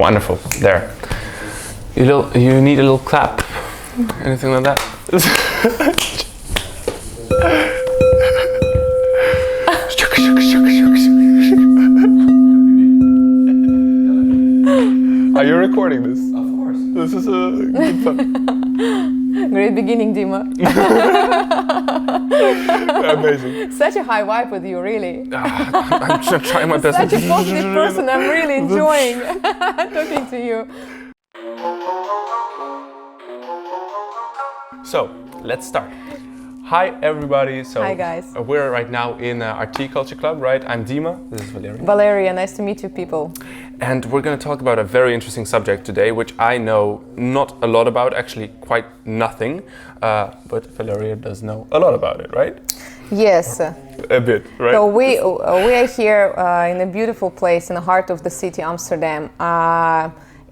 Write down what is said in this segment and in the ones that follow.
Wonderful. There. You need a little clap. Anything like that? Are you recording this? Of course. This is a good fun. Great beginning, Dima. Amazing. Such a high vibe with you, really. I'm trying my best. Such a positive person. I'm really enjoying talking to you. So, let's start. Hi everybody. So, hi guys. We're right now in our tea culture club, right? I'm Dima. This is Valeria. Valeria, nice to meet you people. And we're going to talk about a very interesting subject today, which I know not a lot about, actually quite nothing. But Valeria does know a lot about it, right? Yes. A bit, right? So we are here in a beautiful place in the heart of the city, Amsterdam.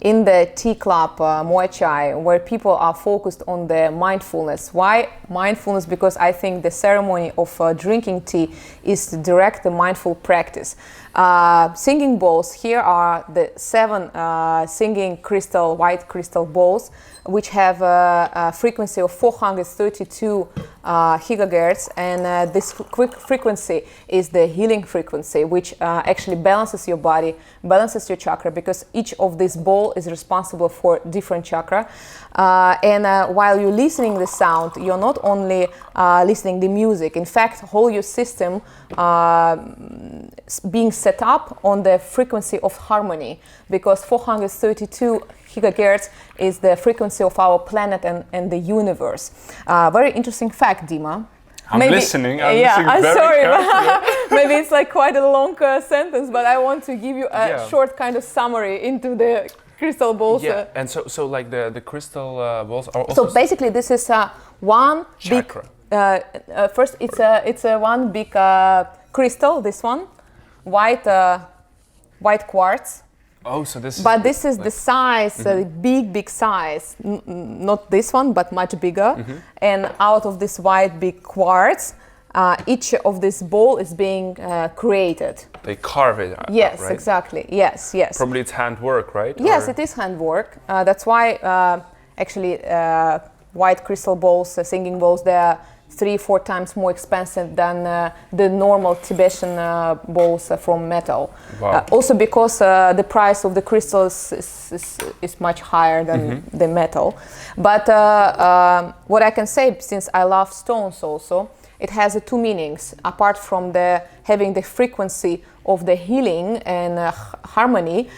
In the tea club .moychay, where people are focused on the mindfulness. Why mindfulness? Because I think the ceremony of drinking tea is to direct the mindful practice. Singing bowls, here are the 7 singing white crystal bowls, which have a frequency of 432 gigahertz, and this frequency is the healing frequency, which actually balances your body, balances your chakra, because each of this bowl is responsible for different chakra. And while you're listening the sound, you're not only listening the music. In fact, whole your system being set up on the frequency of harmony, because 432 gigahertz is the frequency of our planet and the universe. Very interesting fact, Dima. I'm listening. I'm sorry. Maybe it's like quite a long sentence, but I want to give you a short kind of summary into the crystal balls. Yeah, and so like the crystal balls are also... So basically this is one chakra. Big... first it's a one big crystal, this one, white quartz. Oh, so this is... But this is like the size, big size, not this one, but much bigger. And out of this white big quartz, each of this bowl is being created. They carve it out, yes, right? Exactly. Yes. Probably it's handwork, right? Yes, it is handwork. That's why actually white crystal bowls, singing bowls, they are 3-4 times more expensive than the normal Tibetan bowls from metal. Wow. Also because the price of the crystals is much higher than the metal. But what I can say, since I love stones also, it has 2 meanings. Apart from having the frequency of the healing and harmony,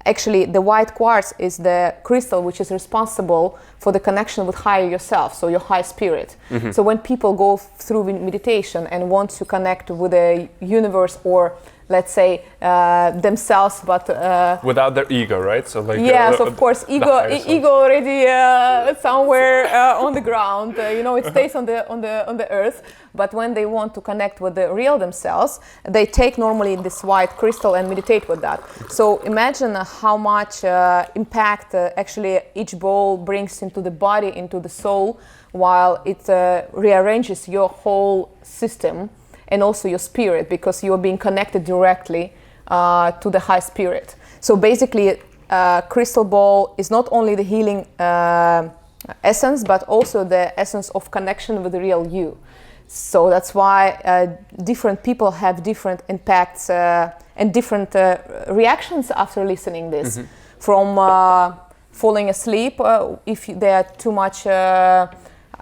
actually, the white quartz is the crystal which is responsible for the connection with higher yourself, so your high spirit. So when people go through meditation and want to connect with the universe, or let's say themselves, but without their ego, right? So like yes, of course, ego already somewhere on the ground. It stays on the earth. But when they want to connect with the real themselves, they take normally this white crystal and meditate with that. So imagine how much impact actually each bowl brings into the body, into the soul, while it rearranges your whole system and also your spirit, because you're being connected directly to the high spirit. So basically, crystal ball is not only the healing essence, but also the essence of connection with the real you. So that's why different people have different impacts and different reactions after listening this. From falling asleep if they are too much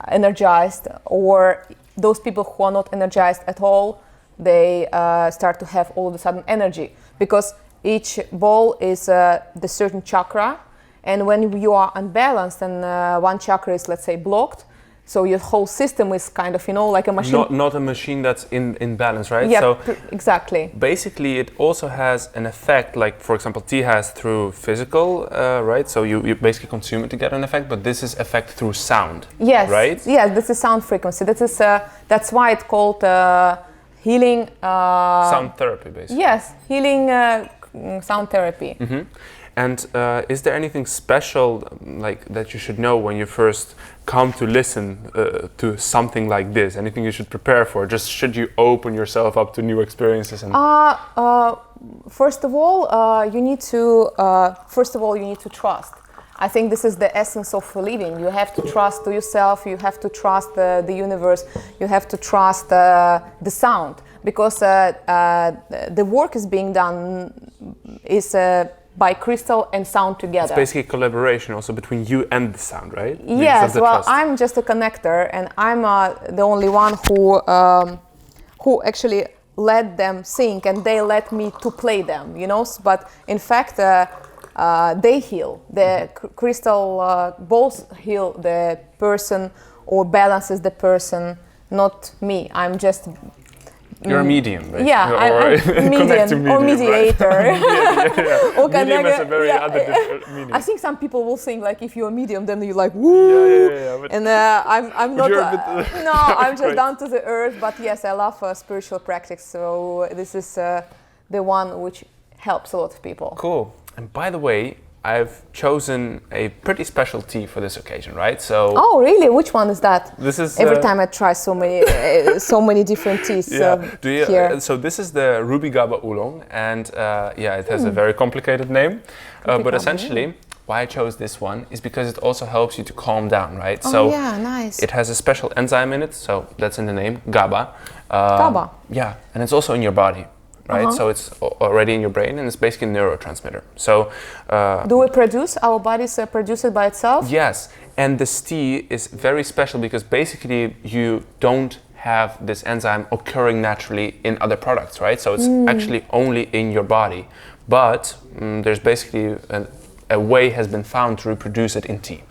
energized, or those people who are not energized at all, they start to have all of a sudden energy, because each bowl is the certain chakra, and when you are unbalanced and one chakra is, let's say, blocked, so your whole system is kind of, like a machine. Not a machine that's in balance, right? Yeah, so exactly. Basically, it also has an effect, like, for example, tea has through physical, right? So you basically consume it to get an effect, but this is effect through sound, yes, right? Yes, this is sound frequency. That's why it's called healing... sound therapy, basically. Yes, healing sound therapy. And is there anything special like that you should know when you first come to listen to something like this? Anything you should prepare for? Just should you open yourself up to new experiences? And first of all, you need to trust. I think this is the essence of living. You have to trust to yourself. You have to trust the universe. You have to trust the sound, because the work is being done by crystal and sound together. It's basically a collaboration also between you and the sound, right? Yes. Well, trust. I'm just a connector, and I'm the only one who actually let them sing, and they let me to play them. But in fact, they heal. The crystal balls heal the person or balances the person, not me. I'm just. You're a medium, basically. Yeah, I'm medium or mediator. Right? Or medium has a very other different meaning. I think some people will think like, if you're a medium, then you're like woo. And I'm not. No, I'm just down to the earth. But yes, I love spiritual practice. So this is the one which helps a lot of people. Cool. And by the way, I've chosen a pretty special tea for this occasion, right? So. Oh, really? Which one is that? This is every time I try so many different teas. Here. So this is the Ruby Gaba Oolong, and it has a very complicated name, but essentially, why I chose this one is because it also helps you to calm down, right? Oh, yeah, nice. It has a special enzyme in it, so that's in the name, Gaba. Gaba. Yeah, and it's also in your body. Right, so it's already in your brain, and it's basically a neurotransmitter. So, do we produce our bodies produce it by itself? Yes, and this tea is very special because basically you don't have this enzyme occurring naturally in other products, right? So it's actually only in your body, but there's basically a way has been found to reproduce it in tea.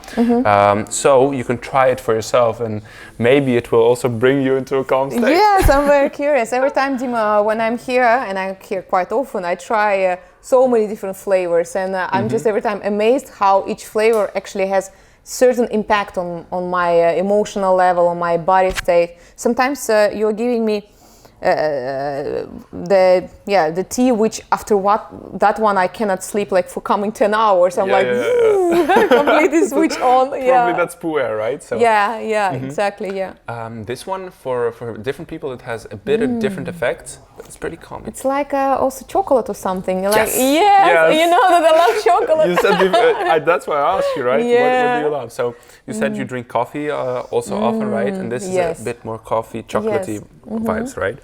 So you can try it for yourself, and maybe it will also bring you into a calm state. Yes, I'm very curious. Every time, Dima, when I'm here, and I'm here quite often, I try so many different flavors, and I'm just every time amazed how each flavor actually has certain impact on my emotional level, on my body state. Sometimes you're giving me the tea, which after that one I cannot sleep like for coming 10 hours. I'm completely switch on. Probably that's pu'er, right? So Exactly. This one for different people it has a bit of different effects, but it's pretty calming. It's like also chocolate or something. Like yes. You know that I love chocolate. You said that's why I asked you, right? What do you love? So you said you drink coffee also often, right? And this is a bit more coffee, chocolatey vibes, right?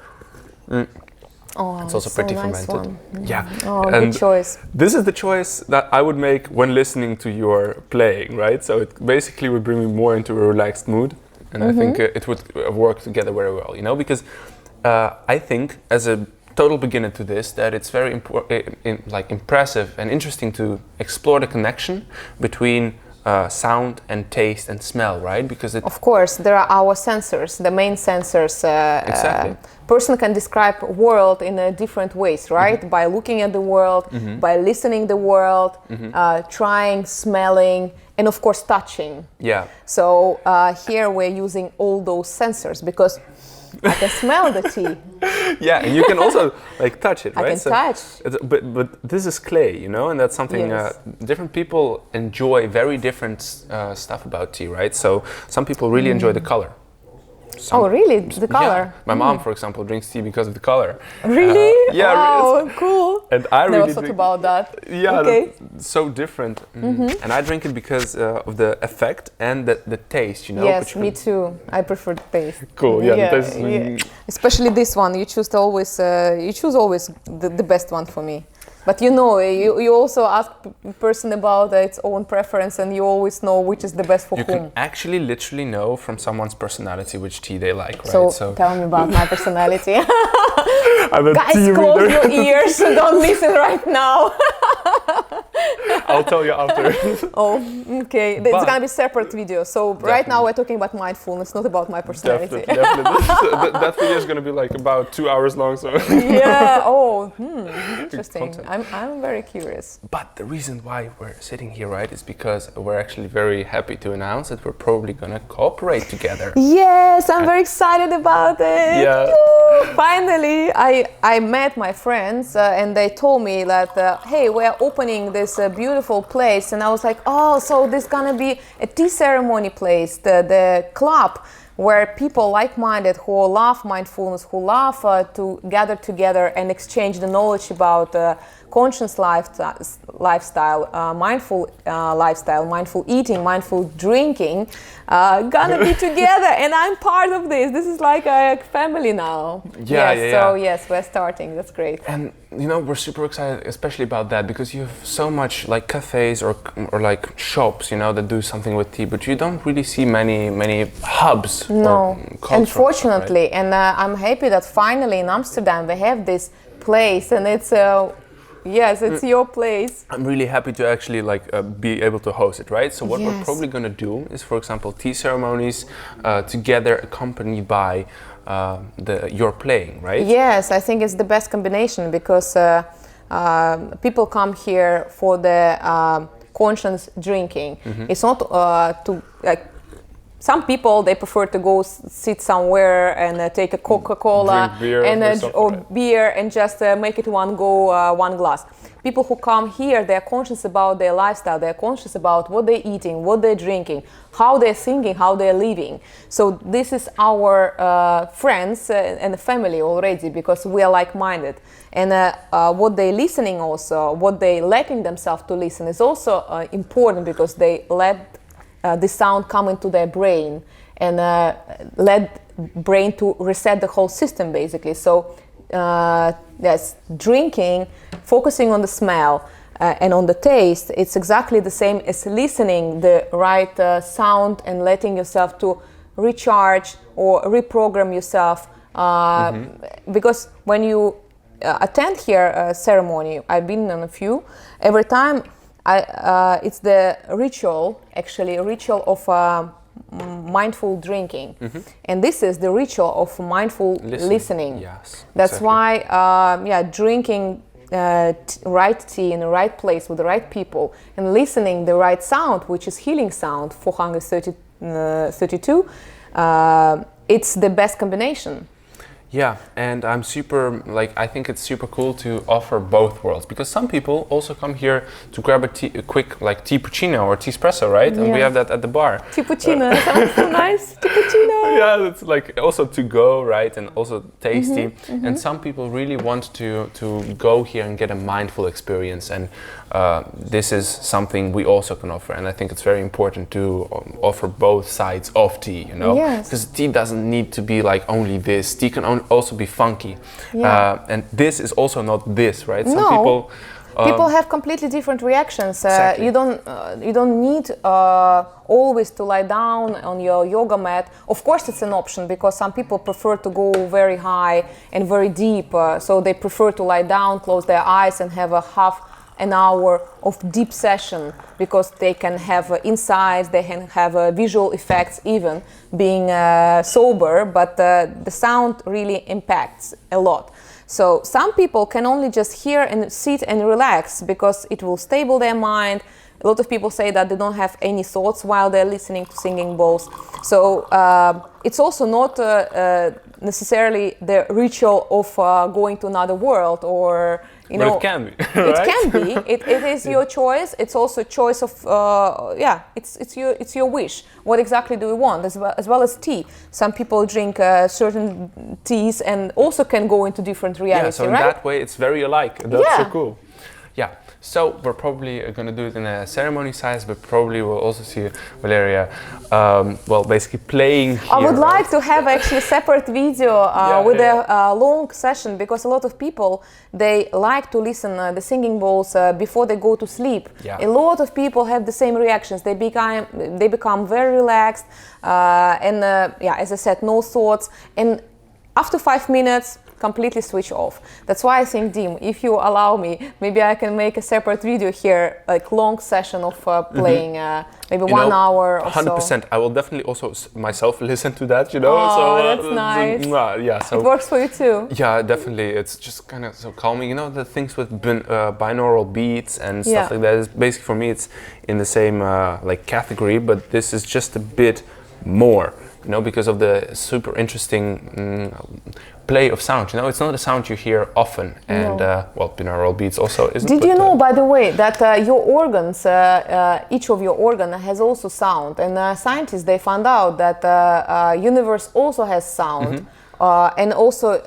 Oh, it's also pretty nice fermented. Yeah. Oh, good choice. This is the choice that I would make when listening to your playing, right? So it basically would bring me more into a relaxed mood, and I think it would work together very well, because I think as a total beginner to this that it's very impressive and interesting to explore the connection between sound and taste and smell, right? Because of course, there are our sensors, the main sensors. Exactly. Person can describe world in different ways, right? By looking at the world, by listening the world, trying, smelling, and of course touching. Yeah. So here we're using all those sensors because I can smell the tea. Yeah, and you can also touch it, right? I can touch. But this is clay, and that's something different people enjoy very different stuff about tea, right? So some people really enjoy the color. Really? The color? Yeah. My mom, for example, drinks tea because of the color. Really? Yeah. Wow, cool. And I never really thought about that. Yeah, okay. That's so different. And I drink it because of the effect and the taste, Yes, me too. I prefer the taste. Cool. Yeah. The taste Especially this one. You choose always the best one for me. But you also ask person about its own preference, and you always know which is the best for whom. You can actually literally know from someone's personality which tea they like, right? So tell me about my personality. Guys, close your ears, don't listen right now. I'll tell you after. Okay. It's gonna be separate video. So right now we're talking about mindfulness, not about my personality. Definitely. That video is gonna be about 2 hours long. So. Yeah. Interesting. I'm very curious. But the reason why we're sitting here, right, is because we're actually very happy to announce that we're probably gonna cooperate together. Yes, I'm very excited about it. Yeah. Finally, I met my friends and they told me that hey, we're opening this beautiful place, and I was like, oh, so this is gonna be a tea ceremony place, the club. where people like-minded who love mindfulness, who love to gather together and exchange the knowledge about conscious lifestyle, mindful lifestyle, mindful eating, mindful drinking, gonna be together, and I'm part of this. This is like a family now. So yes, we're starting. That's great. And you know, we're super excited, especially about that, because you have so much like cafes or like shops, you know, that do something with tea, but you don't really see many hubs. No, unfortunately, right? And I'm happy that finally in Amsterdam we have this place, and it's yes, it's your place. I'm really happy to actually be able to host it, right? So what we're probably going to do is, for example, tea ceremonies together, accompanied by your playing, right? Yes, I think it's the best combination, because people come here for the conscious drinking. It's not to some people, they prefer to go sit somewhere and take a Coca-Cola or beer and just make it one glass. People who come here, they're conscious about their lifestyle, they're conscious about what they're eating, what they're drinking, how they're thinking, how they're living. So this is our friends and family already, because we are like-minded. And what they're listening also, what they're letting themselves to listen is also important, because they let the sound come into their brain and let brain to reset the whole system, basically. So yes, drinking, focusing on the smell and on the taste, it's exactly the same as listening the right sound and letting yourself to recharge or reprogram yourself. Because when you attend here a ceremony, I've been on a few, every time it's the ritual, actually a ritual of mindful drinking, and this is the ritual of mindful listening. Yes, that's exactly why drinking right tea in the right place with the right people and listening the right sound, which is healing sound 432, it's the best combination. Yeah, and I'm super, I think it's super cool to offer both worlds, because some people also come here to grab a quick, Teapuccino or Teespresso, right? And we have that at the bar. Teapuccino, sounds so nice, Teapuccino. Yeah, it's also to go, right? And also tasty. And some people really want to go here and get a mindful experience. And this is something we also can offer. And I think it's very important to offer both sides of tea, you know? Yes. Because tea doesn't need to be only this. Tea can also be funky, and this is also not this, right? Some people have completely different reactions. Exactly. You don't need always to lie down on your yoga mat. Of course, it's an option, because some people prefer to go very high and very deep, so they prefer to lie down, close their eyes, and have a half an hour of deep session, because they can have insights, they can have visual effects, even being sober, but the sound really impacts a lot. So some people can only just hear and sit and relax, because it will stable their mind. A lot of people say that they don't have any thoughts while they're listening to singing bowls. So it's also not necessarily the ritual of going to another world, or but it can be. Right? It can be. It is your choice. It's also a choice of it's your wish. What exactly do you want? As well as tea. Some people drink certain teas and also can go into different realities. Yeah, so in that way, it's very alike. That's so cool. Yeah. So we're probably going to do it in a ceremony size, but probably we'll also see Valeria, basically playing here. I would like to have actually a separate video with a long session, because a lot of people, they like to listen the singing bowls before they go to sleep. Yeah. A lot of people have the same reactions. They become very relaxed, and as I said, no thoughts. And after 5 minutes, completely switch off. That's why I think, Dim, if you allow me, maybe I can make a separate video here, long session of playing, maybe 1 hour or 100%. so. I will definitely also myself listen to that, you know. Oh, that's nice. So it works for you too. Yeah, definitely. It's just kind of so calming. You know, the things with binaural beats and stuff like that. Is basically, for me, it's in the same category, but this is just a bit more. you know, because of the super interesting play of sound. You know, it's not a sound you hear often, and well, binaural beats also isn't. Did you know, by the way, that your organs, each of your organ has also sound, and scientists, they found out that universe also has sound. And also,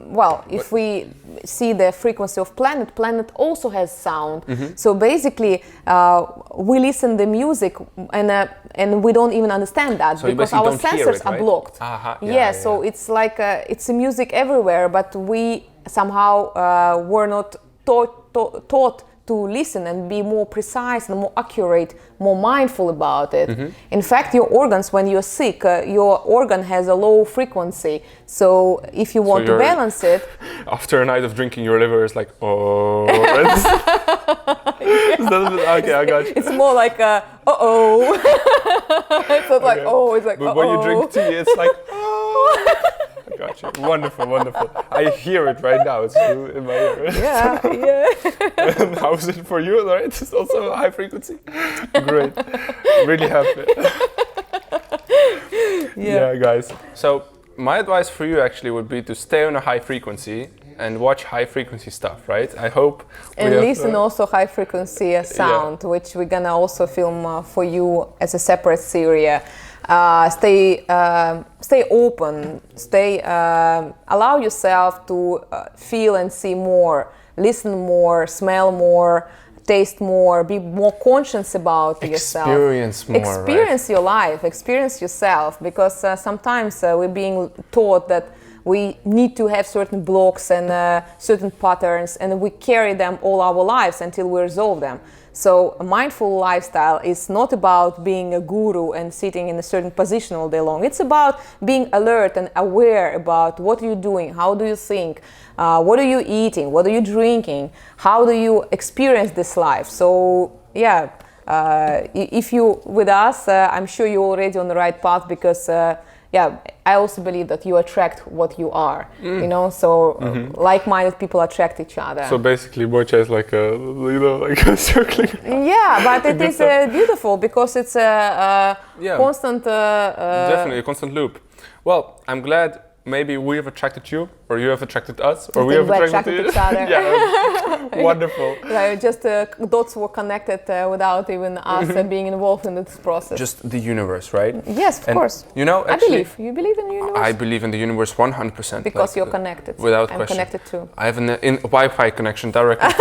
well, if we see the frequency of planet also has sound. So basically, we listen to music and we don't even understand that, so because our sensors are blocked. So it's like it's a music everywhere, but we somehow were not taught to listen and be more precise and more accurate, more mindful about it. In fact, your organs, when you're sick, your organ has a low frequency. So if you want to balance it... After a night of drinking, your liver is like, oh... Okay, I got you. It's more like, uh-oh. It's not like, oh, it's like, but when you drink tea, it's like, oh... Gotcha. Wonderful, wonderful. I hear it right now. It's in my ear. And how is it for you? Right? It's also a high frequency. Great. Really happy. Yeah, guys. So my advice for you actually would be to stay on a high frequency and watch high frequency stuff, right? I hope. And listen also high frequency sound, which we're gonna also film for you as a separate series. Stay open, allow yourself to feel and see more, listen more, smell more, taste more, be more conscious about yourself. Experience your life, experience yourself, because sometimes we're being taught that we need to have certain blocks and certain patterns, and we carry them all our lives until we resolve them. So a mindful lifestyle is not about being a guru and sitting in a certain position all day long. It's about being alert and aware about what you're doing, how do you think, what are you eating, what are you drinking, how do you experience this life. So yeah, if you with us, I'm sure you're already on the right path, because yeah, I also believe that you attract what you are, you know, so like-minded people attract each other. So basically Moychay is like a, you know, like a circling. Yeah, but it is beautiful, because it's a constant... Definitely a constant loop. Well, I'm glad maybe we have attracted you, or you have attracted us, or we have attracted each other. Yeah, wonderful. Yeah, just dots were connected without even us being involved in this process. Just the universe, right? Yes, of course. You know, actually, you believe in the universe? I believe in the universe 100%. Because you're connected. Without I'm question. Connected too. I have a Wi-Fi connection directly.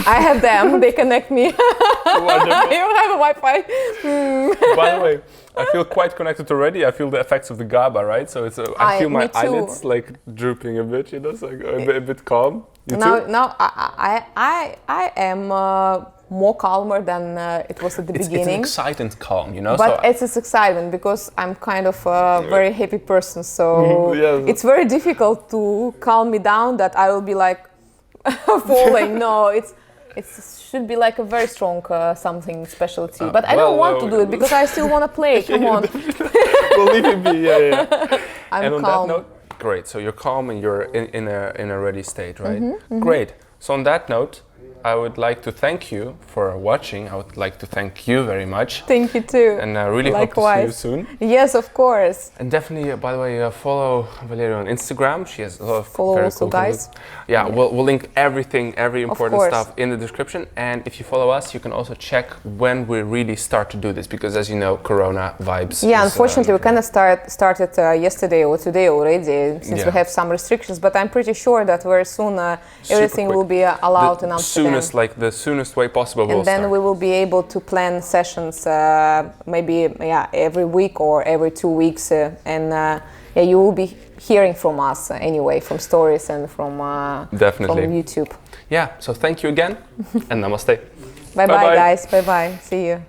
I have them. They connect me. Wonderful. You have a Wi-Fi. By the way, I feel quite connected already. I feel the effects of the Gaba, right? So it's I feel my eyelids like drooping a bit, you know, so a bit calm. You too? Now I am more calmer than it was at the beginning. It's an excited calm, you know. But it's excitement, because I'm kind of a very happy person, so it's very difficult to calm me down, that I will be like falling. No, it should be like a very strong something specialty. But I don't want to do it, because I still want to play. Come on. We'll leave it be. Yeah. I'm and calm. That note, great. So you're calm and you're in a ready state, right? Great. So on that note, I would like to thank you for watching. I would like to thank you very much. Thank you too. And I really hope to see you soon. Yes, of course. And definitely, by the way, follow Valeria on Instagram. She has a lot of follow very also, cool guys. Yeah, we'll link everything, every important stuff in the description. And if you follow us, you can also check when we really start to do this, because as you know, Corona vibes. Yeah, unfortunately, we kind of started yesterday or today already, since we have some restrictions. But I'm pretty sure that very soon everything will be allowed in Amsterdam. The soonest way possible. And then we will be able to plan sessions maybe every week or every 2 weeks, and you will be hearing from us anyway, from stories and from YouTube. Yeah, so thank you again, and namaste. Bye bye guys, bye bye, see you.